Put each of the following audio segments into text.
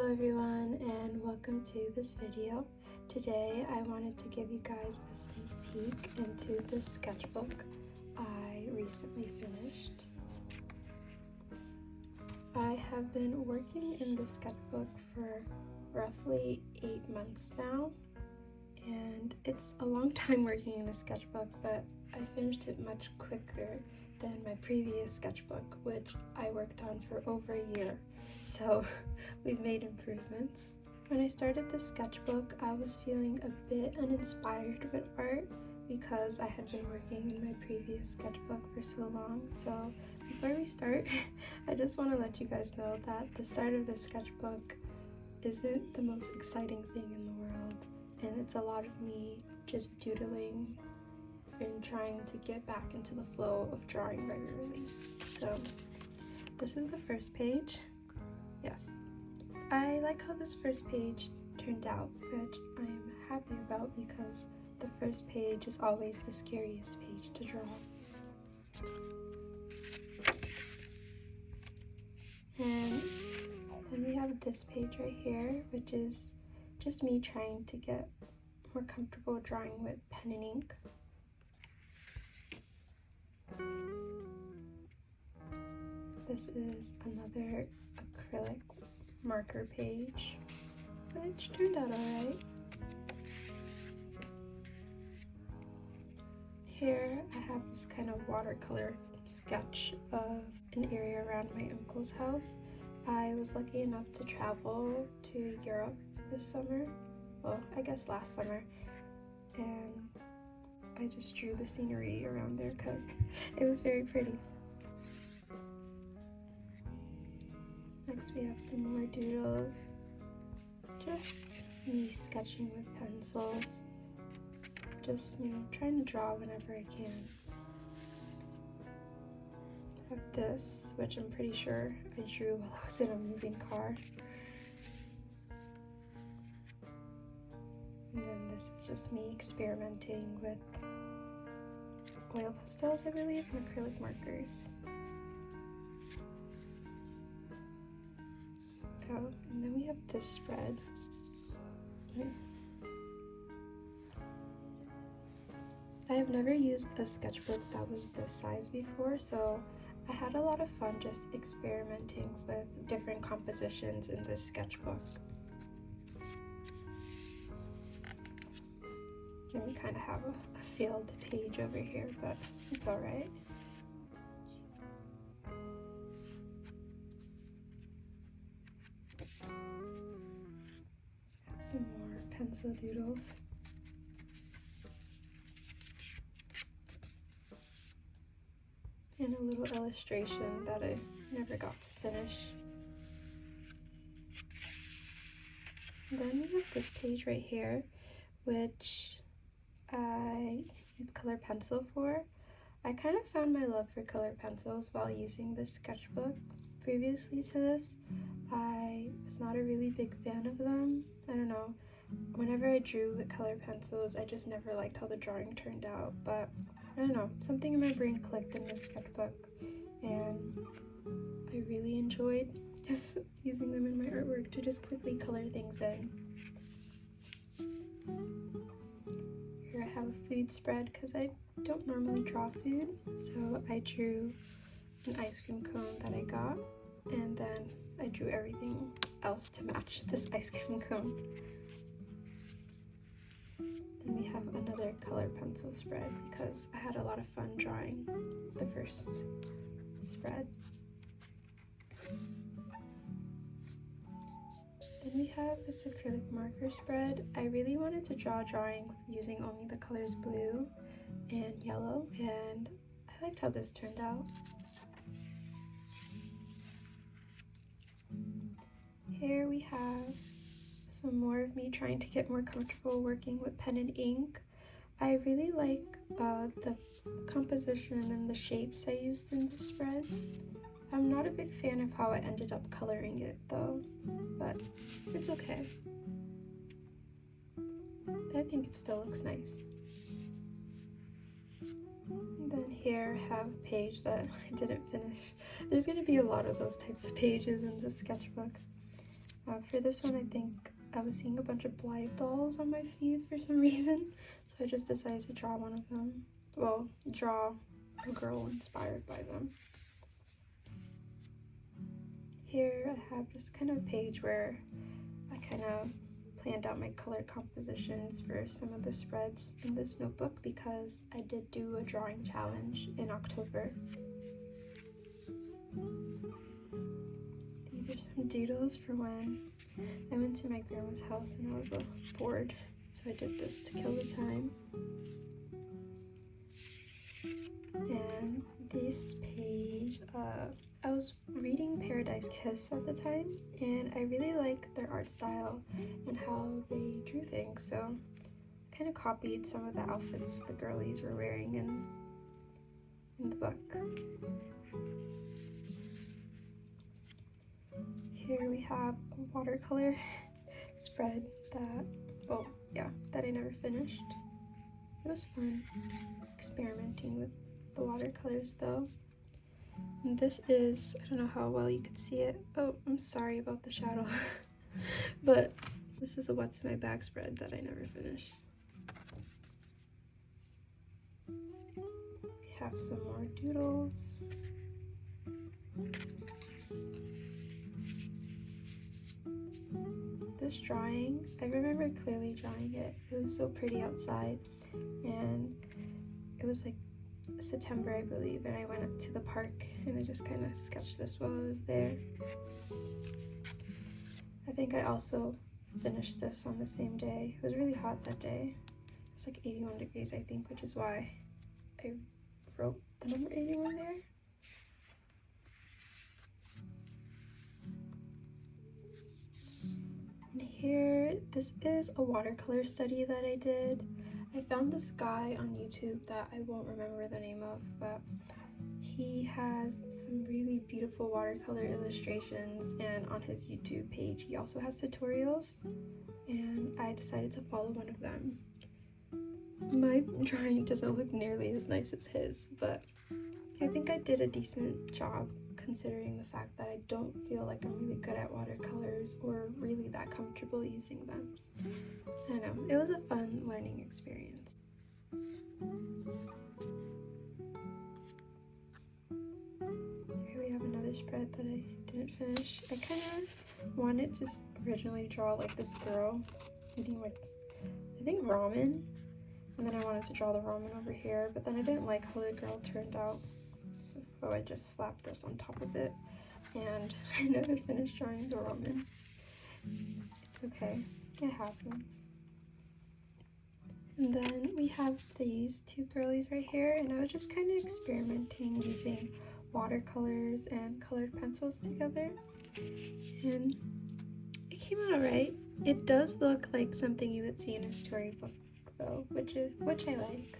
Hello everyone and welcome to this video. Today I wanted to give you guys a sneak peek into the sketchbook I recently finished. I have been working in the sketchbook for roughly 8 months now, and it's a long time working in a sketchbook, but I finished it much quicker than my previous sketchbook, which I worked on for over a year. So we've made improvements. When I started this sketchbook, I was feeling a bit uninspired with art because I had been working in my previous sketchbook for so long. So before we start, I just want to let you guys know that the start of this sketchbook isn't the most exciting thing in the world, and it's a lot of me just doodling and trying to get back into the flow of drawing regularly. So this is the first page. Yes, I like how this first page turned out, which I'm happy about because the first page is always the scariest page to draw. And then we have this page right here, which is just me trying to get more comfortable drawing with pen and ink. This is another acrylic marker page, which turned out alright. Here I have this kind of watercolor sketch of an area around my uncle's house. I was lucky enough to travel to Europe this summer, well, I guess last summer, and I just drew the scenery around there because it was very pretty. Next we have some more doodles, just me sketching with pencils, just, trying to draw whenever I can. I have this, which I'm pretty sure I drew while I was in a moving car. And then this is just me experimenting with oil pastels, I believe, and acrylic markers. Oh, and then we have this spread. I have never used a sketchbook that was this size before, so I had a lot of fun just experimenting with different compositions in this sketchbook. And we kind of have a failed page over here, but it's alright. Some more pencil doodles. And a little illustration that I never got to finish. And then we have this page right here, which I used color pencil for. I kind of found my love for color pencils while using this sketchbook. Previously to this, I was not a really big fan of them. I don't know, whenever I drew with color pencils, I just never liked how the drawing turned out, but I don't know, something in my brain clicked in this sketchbook, and I really enjoyed just using them in my artwork to just quickly color things in. Here I have a food spread because I don't normally draw food, so I drew an ice cream cone that I got, and then I drew everything else to match this ice cream cone. Then we have another color pencil spread because I had a lot of fun drawing the first spread. Then we have this acrylic marker spread. I really wanted to draw a drawing using only the colors blue and yellow, and I liked how this turned out. Here we have some more of me trying to get more comfortable working with pen and ink. I really like the composition and the shapes I used in the spread. I'm not a big fan of how I ended up coloring it though, but it's okay. I think it still looks nice. And then here I have a page that I didn't finish. There's going to be a lot of those types of pages in the sketchbook. For this one, I think I was seeing a bunch of Blythe dolls on my feed for some reason, so I just decided to draw one of them. Well, draw a girl inspired by them. Here I have just kind of a page where I kind of planned out my color compositions for some of the spreads in this notebook because I did do a drawing challenge in October. These are some doodles for when I went to my grandma's house and I was bored, so I did this to kill the time. And this page, I was reading Paradise Kiss at the time, and I really like their art style and how they drew things, so I kind of copied some of the outfits the girlies were wearing in the book. Here we have a watercolor spread that I never finished. It was fun experimenting with the watercolors though. And this is, I don't know how well you can see it. Oh, I'm sorry about the shadow. But this is a What's in My Bag spread that I never finished. We have some more doodles. This drawing, I remember clearly drawing it. It was so pretty outside, and it was like September, I believe, and I went up to the park and I just kind of sketched this while I was there. I think I also finished this on the same day. It was really hot that day. It was like 81 degrees, I think, which is why I wrote the number 81 there. And here, this is a watercolor study that I did. I found this guy on YouTube that I won't remember the name of, but he has some really beautiful watercolor illustrations, and on his YouTube page he also has tutorials, and I decided to follow one of them. My drawing doesn't look nearly as nice as his, but I think I did a decent job considering the fact that I don't feel like I'm really good at watercolors or really that comfortable using them. I don't know, it was a fun learning experience. Here we have another spread that I didn't finish. I kind of wanted to originally draw like this girl eating like, I think ramen, and then I wanted to draw the ramen over here, but then I didn't like how the girl turned out. So I just slapped this on top of it, and I never finished drawing the ramen. It's okay, it happens. And then we have these two girlies right here, and I was just kind of experimenting using watercolors and colored pencils together, and it came out alright. It does look like something you would see in a storybook though, which I like.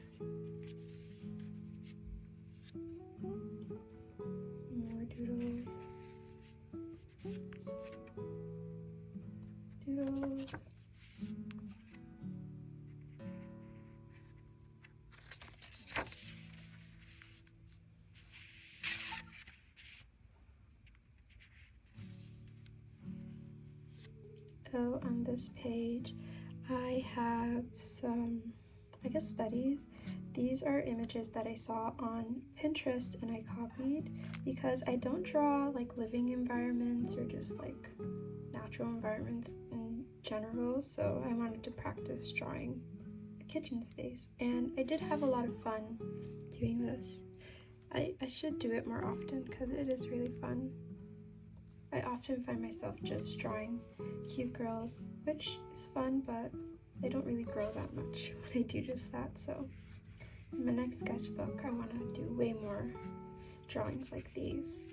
Doodles. Oh, on this page I have some, I guess, studies. These are images that I saw on Pinterest and I copied because I don't draw like living environments or just like natural environments in general, so I wanted to practice drawing a kitchen space, and I did have a lot of fun doing this. I should do it more often because it is really fun. I often find myself just drawing cute girls, which is fun, but I don't really grow that much when I do just that, so in my next sketchbook I want to do way more drawings like these.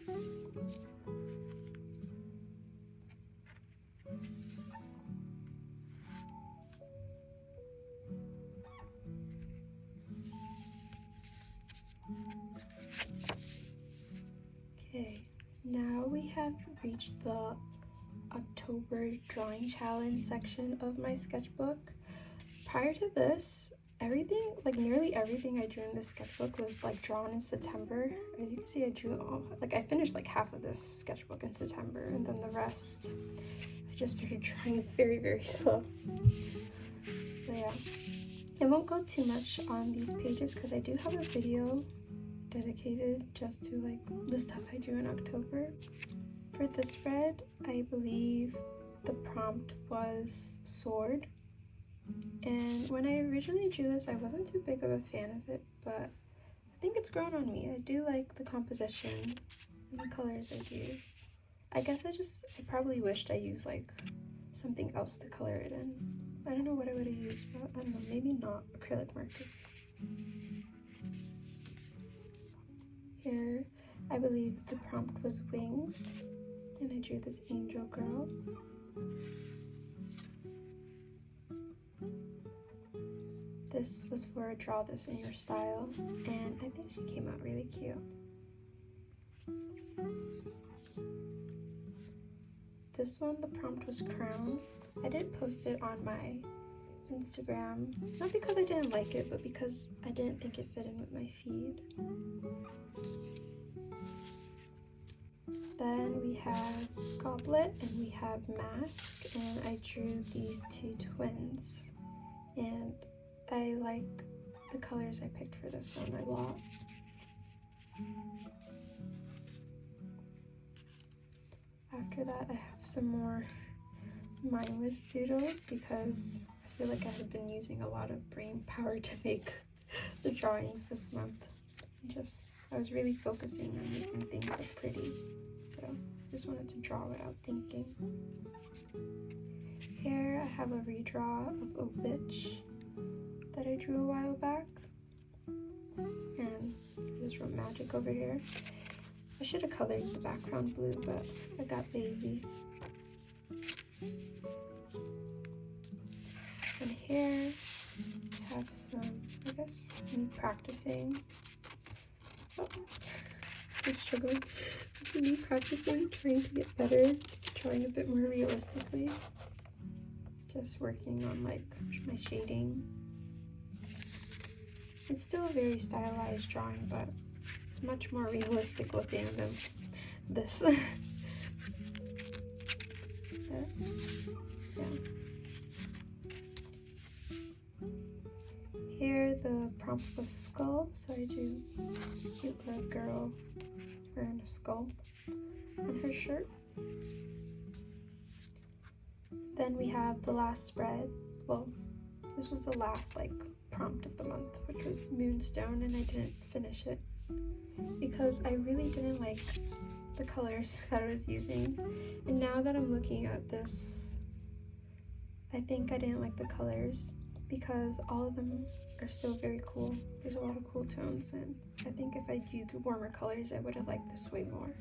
Okay, now we have reached the October drawing challenge section of my sketchbook. Prior to this, everything, like nearly everything I drew in this sketchbook was like drawn in September. As you can see, I drew all, like I finished like half of this sketchbook in September, and then the rest I just started drawing very, very slow. But yeah, I won't go too much on these pages because I do have a video dedicated just to like the stuff I drew in October. For this spread, I believe the prompt was sword. And when I originally drew this, I wasn't too big of a fan of it, but I think it's grown on me. I do like the composition and the colors I've used. I guess I probably wished I used like something else to color it in. I don't know what I would have used, but I don't know, maybe not acrylic markers. Here, I believe the prompt was wings, and I drew this angel girl. This was for a draw this in your style, and I think she came out really cute. This one, the prompt was crown. I didn't post it on my Instagram, not because I didn't like it, but because I didn't think it fit in with my feed. Then we have goblet and we have mask, and I drew these two twins, and I like the colors I picked for this one a lot. After that, I have some more mindless doodles because I feel like I have been using a lot of brain power to make the drawings this month. I was really focusing on making things look pretty, so I just wanted to draw without thinking. Here I have a redraw of a witch that I drew a while back, and I just wrote magic over here. I should have colored the background blue, but I got lazy. And here I have some, I guess, me practicing. Oh, I'm struggling. Me practicing, trying to get better, drawing a bit more realistically. Just working on like my shading. It's still a very stylized drawing, but it's much more realistic looking than this. Yeah. Here the prompt was skull, so I drew a cute little girl wearing a skull on her shirt. Then we have the last spread. Well, this was the last like prompt of the month, which was moonstone, and I didn't finish it because I really didn't like the colors that I was using. And now that I'm looking at this, I think I didn't like the colors because all of them are still very cool. There's a lot of cool tones, and I think if I'd used warmer colors, I would have liked this way more.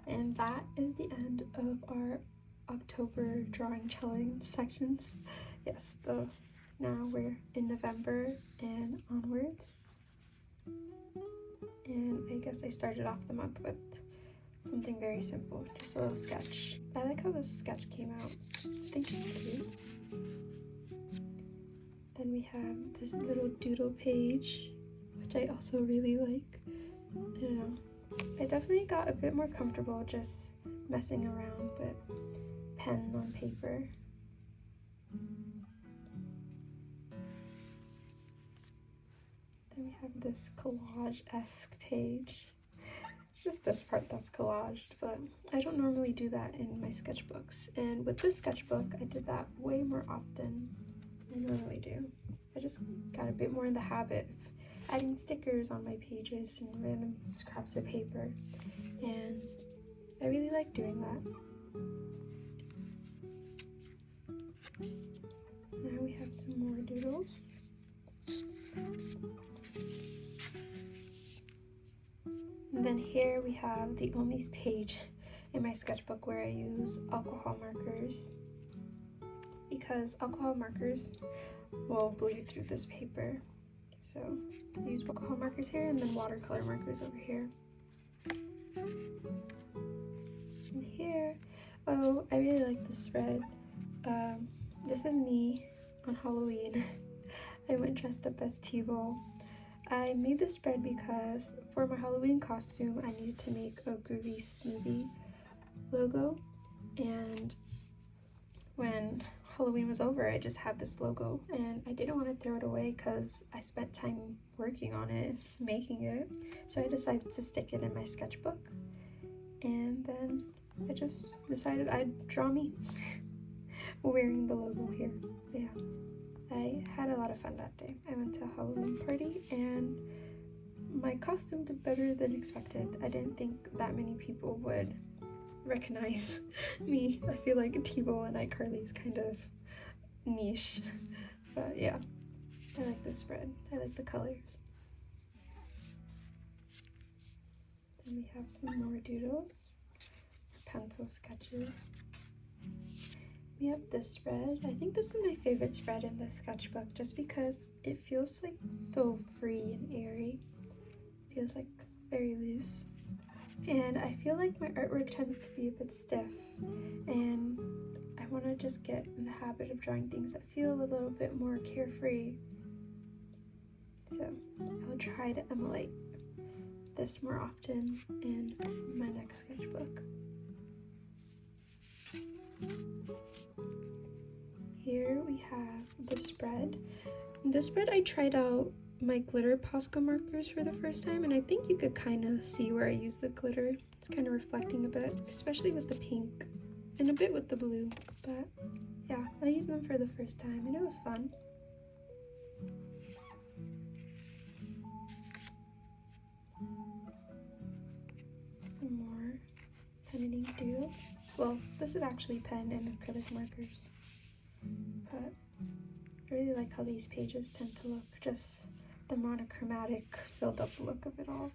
And that is the end of our October drawing challenge sections. Yes, now we're in November and onwards. And I guess I started off the month with something very simple, just a little sketch. I like how this sketch came out. I think it's cute. Then we have this little doodle page, which I also really like. I don't know. I definitely got a bit more comfortable just messing around with pen on paper. Then we have this collage-esque page. It's just this part that's collaged, but I don't normally do that in my sketchbooks. And with this sketchbook, I did that way more often than I normally do. I just got a bit more in the habit of adding stickers on my pages and random scraps of paper, and I really like doing that. Now we have some more doodles. And then here we have the only page in my sketchbook where I use alcohol markers, because alcohol markers will bleed through this paper. So I use alcohol markers here and then watercolor markers over here. And here, oh, I really like this thread. this is me on Halloween. I went dressed up as T-Ball. I made this spread because for my Halloween costume, I needed to make a groovy smoothie logo, and when Halloween was over, I just had this logo, and I didn't want to throw it away because I spent time working on it, making it, so I decided to stick it in my sketchbook, and then I just decided I'd draw me wearing the logo here. But yeah, I had a lot of fun that day. I went to a Halloween party, and my costume did better than expected. I didn't think that many people would recognize me. I feel like T-Ball and iCarly is kind of niche, but yeah, I like this spread. I like the colors. Then we have some more doodles, pencil sketches. We have this spread. I think this is my favorite spread in the sketchbook just because it feels like so free and airy. It feels like very loose. And I feel like my artwork tends to be a bit stiff, and I want to just get in the habit of drawing things that feel a little bit more carefree. So I'll try to emulate this more often in my next sketchbook. Here we have the spread. In this spread I tried out my glitter Posca markers for the first time, and I think you could kind of see where I use the glitter. It's kind of reflecting a bit, especially with the pink and a bit with the blue, but yeah, I used them for the first time and it was fun. Some more pen and ink doodles. Well, this is actually pen and acrylic markers, but I really like how these pages tend to look, just the monochromatic, filled up look of it all.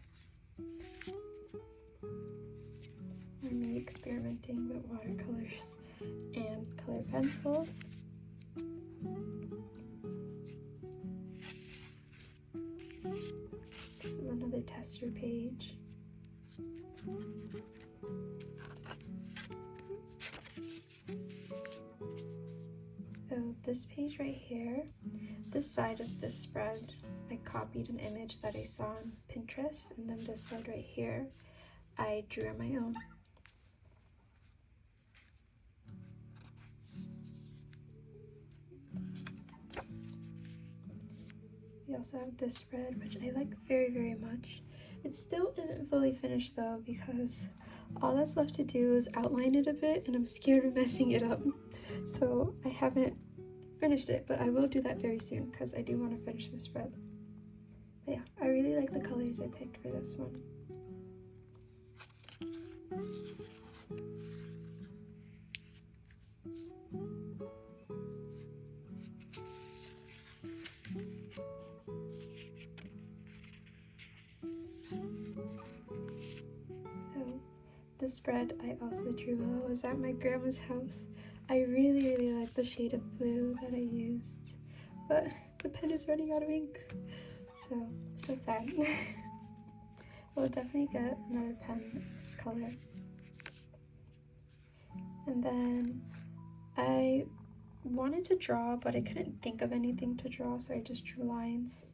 And me experimenting with watercolors and color pencils. This is another tester page. So this page right here, this side of this spread, I copied an image that I saw on Pinterest, and then this side right here, I drew on my own. We also have this spread, which I like very, very much. It still isn't fully finished though, because all that's left to do is outline it a bit, and I'm scared of messing it up. So I haven't finished it, but I will do that very soon because I do want to finish the spread. But yeah, I really like the colors I picked for this one. Oh, the spread I also drew while I was at my grandma's house. I really, really like the shade of blue that I used, but the pen is running out of ink. So sad. We'll definitely get another pen this color. And then I wanted to draw, but I couldn't think of anything to draw, so I just drew lines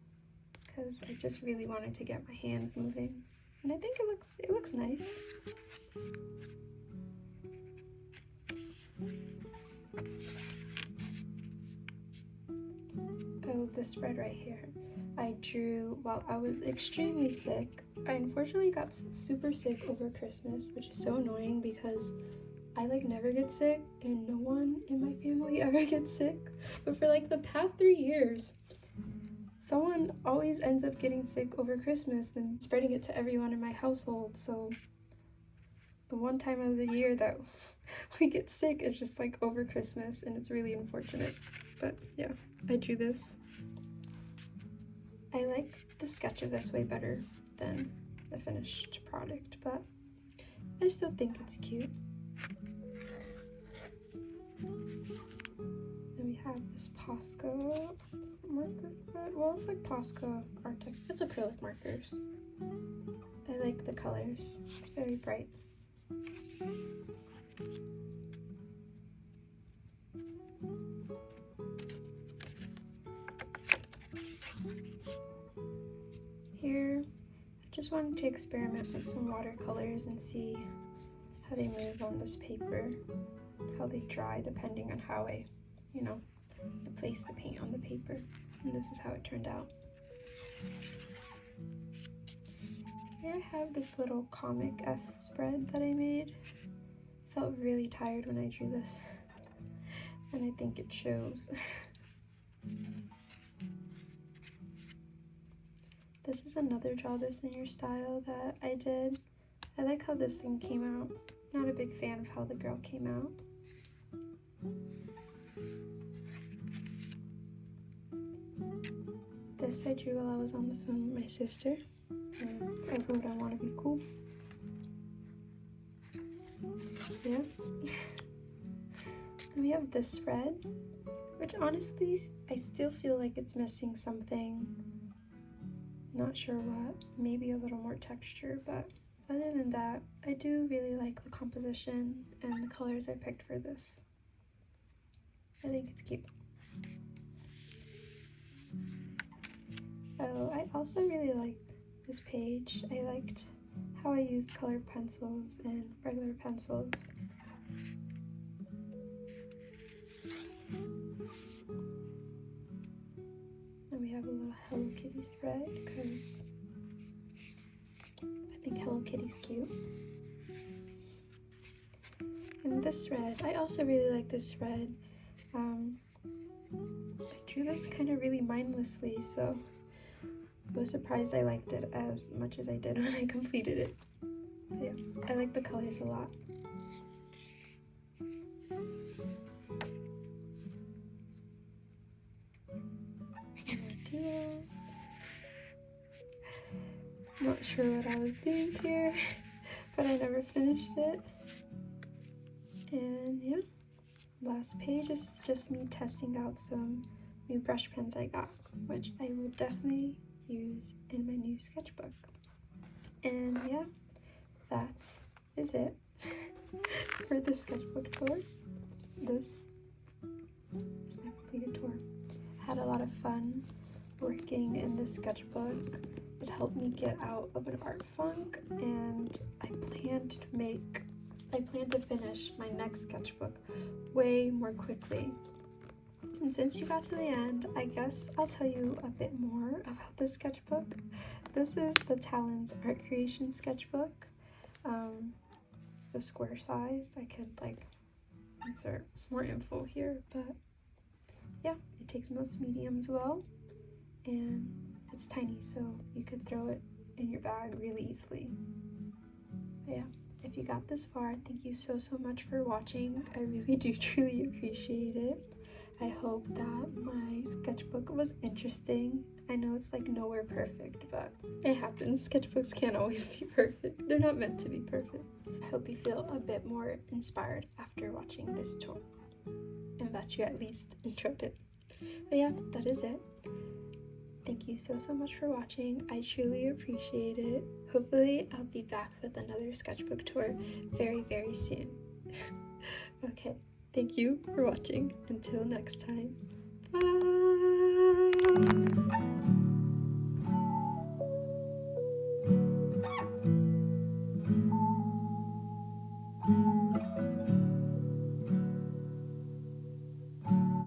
because I just really wanted to get my hands moving. And I think it looks nice. Oh, this spread right here, I drew while I was extremely sick. I unfortunately got super sick over Christmas, which is so annoying because I never get sick and no one in my family ever gets sick. But for the past 3 years, someone always ends up getting sick over Christmas and spreading it to everyone in my household. So the one time of the year that we get sick is just over Christmas, and it's really unfortunate. But yeah, I drew this. I like the sketch of this way better than the finished product, but I still think it's cute. Then we have this Posca marker. Well, it's like Posca Artex. It's acrylic markers. I like the colors. It's very bright. just wanted to experiment with some watercolors and see how they move on this paper, how they dry depending on how I place the paint on the paper. And this is how it turned out. Here I have this little comic-esque spread that I made. Felt really tired when I drew this, and I think it shows. This is another draw this in your style that I did. I like how this thing came out. Not a big fan of how the girl came out. This I drew while I was on the phone with my sister. I wrote I want to be cool. Yeah. And we have this spread, which honestly I still feel like it's missing something. Not sure what, maybe a little more texture, but other than that, I do really like the composition and the colors I picked for this. I think it's cute. Oh, I also really liked this page. I liked how I used colored pencils and regular pencils. And we have a little Hello Kitty spread because I think Hello Kitty's cute. And this thread, I also really like this thread. I drew this kind of really mindlessly, so I was surprised I liked it as much as I did when I completed it. But yeah, I like the colors a lot. Not sure what I was doing here, but I never finished it. And yeah, last page is just me testing out some new brush pens I got, which I will definitely use in my new sketchbook. And yeah, that is it for the sketchbook tour. This is my completed tour. I had a lot of fun working in the sketchbook. It helped me get out of an art funk, and I plan to finish my next sketchbook way more quickly. And since you got to the end, I guess I'll tell you a bit more about the sketchbook. This is the Talens art creation sketchbook. It's the square size. I could insert more info here, but yeah, it takes most mediums well, and it's tiny, so you could throw it in your bag really easily. But yeah, if you got this far, thank you so much for watching. I really do truly appreciate it. I hope that my sketchbook was interesting. I know it's nowhere perfect, but it happens. Sketchbooks can't always be perfect. They're not meant to be perfect. I hope you feel a bit more inspired after watching this tour, and that you at least enjoyed it. But yeah, that is it. Thank you so much for watching. I truly appreciate it. Hopefully I'll be back with another sketchbook tour very soon. Okay, thank you for watching. Until next time, bye!